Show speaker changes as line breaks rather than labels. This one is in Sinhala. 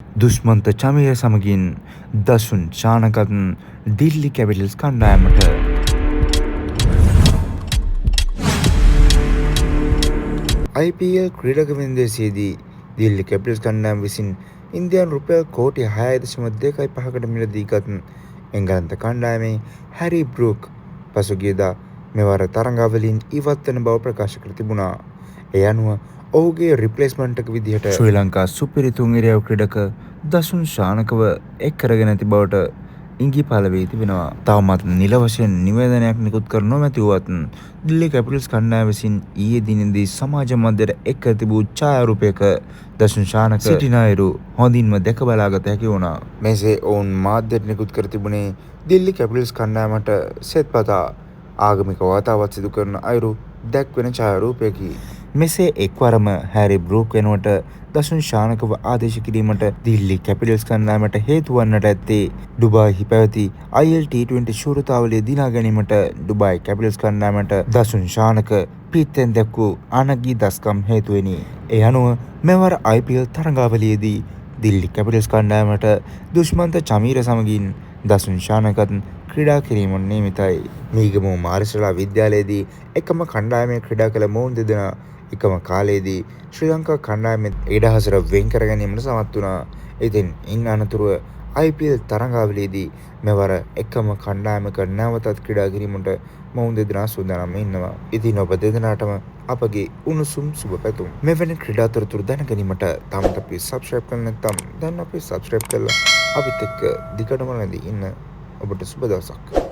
දුෂ්මන්ත චමීර සමගින් දසුන් ශානකත් දිල්ලි කැපිටල්ස් කණ්ඩායමට IPL ක්‍රීඩක වෙන්දේසියේදී දිල්ලි කැපිටල්ස් කණ්ඩායම විසින් ඉන්දියානු රුපියල් කෝටි 6.2.5කට මිලදීගත් එංගලන්ත කණ්ඩායමේ හැරි බෲක් පසුගියදා මෙවර තරඟාවලින් ඉවත් වන බව ප්‍රකාශ කර තිබුණා. ඒ අනුව ඔහුගේ රිප්ලේස්මන්ට් එක විදිහට ශ්‍රී ලංකා සුපිරි තුන් ඉරියව් ක්‍රීඩක දසුන් ශානකව එක් කරගෙන ඇති බවට ඉඟිපළ වී තිබෙනවා. තවමත් නිල වශයෙන් නිවේදනයක් නිකුත් කර නොමැති වුවත් දිල්ලි කැපිටල්ස් කණ්ඩායම විසින් ඊයේ දිනේදී සමාජ මාධ්‍යයට එක් කර තිබූ ඡායාරූපයක දසුන් ශානක සිටින අයුරු හොඳින්ම දැක බලාගත හැකි වුණා. මෙසේ ඔවුන් මාධ්‍යයට නිකුත් කර තිබුණේ දිල්ලි කැපිටල්ස් කණ්ඩායමට සෙත්පතා ආගමික වාතාවත් සිදු කරන අයුරු දැක්වෙන ඡායාරූපයකි. මෙසේ එක්වරම හැරි බෲක් වෙනුවට දසුන් ශානකව ආදේශ කිරීමට දිල්ලි කැපිටල්ස් කණ්ඩායමට හේතු වන්නට ඇත්තේ ඩුබායිහි පැවති IL T20 ශූරතාවලිය දිනා ගැනීමට ඩුබායි කැපිටල්ස් කණ්ඩායමට දසුන් ශානක පිත්තෙන් දැක්වූ අනගී දස්කම් හේතුවෙනි. ඒ අනුව මෙවර IPL තරඟාවලියේදී දිල්ලි කැපිටල්ස් කණ්ඩායමට දුෂ්මන්ත චමීර සමගින් දසුන් ශානකත් ක්‍රීඩා කිරීමට නියමිතයි. මීගමු මාරිසලා විද්‍යාලයේදී එකම කණ්ඩායමේ ක්‍රීඩා කළ මොවුන් දෙදෙනා එකම කාලයේදී ශ්‍රී ලංකා කණ්ඩායමෙත් ඉඩහසර වෙන් කර ගැනීමට සමත් වුණා. ඉතින් ඉන් අනතුරුව IPL තරඟාවලියේදී මෙවර එකම කණ්ඩායමක නැවතත් ක්‍රීඩා කිරීමට මොවුන් දෙදෙනා සූදානම් ඉන්නවා. ඉතින් ඔබ දෙදෙනාටම අපගේ උණුසුම් සුබ පැතුම්. මෙවැනි ක්‍රීඩා තොරතුරු දැන ගැනීමට තාමත් අපි සබ්ස්ක්‍රයිබ් කරලා නැත්නම් දැන් අපි සබ්ස්ක්‍රයිබ් කරලා අපිත් එක්ක දිගටම රැඳී ඉන්න. ඔබට සුබ දවසක්.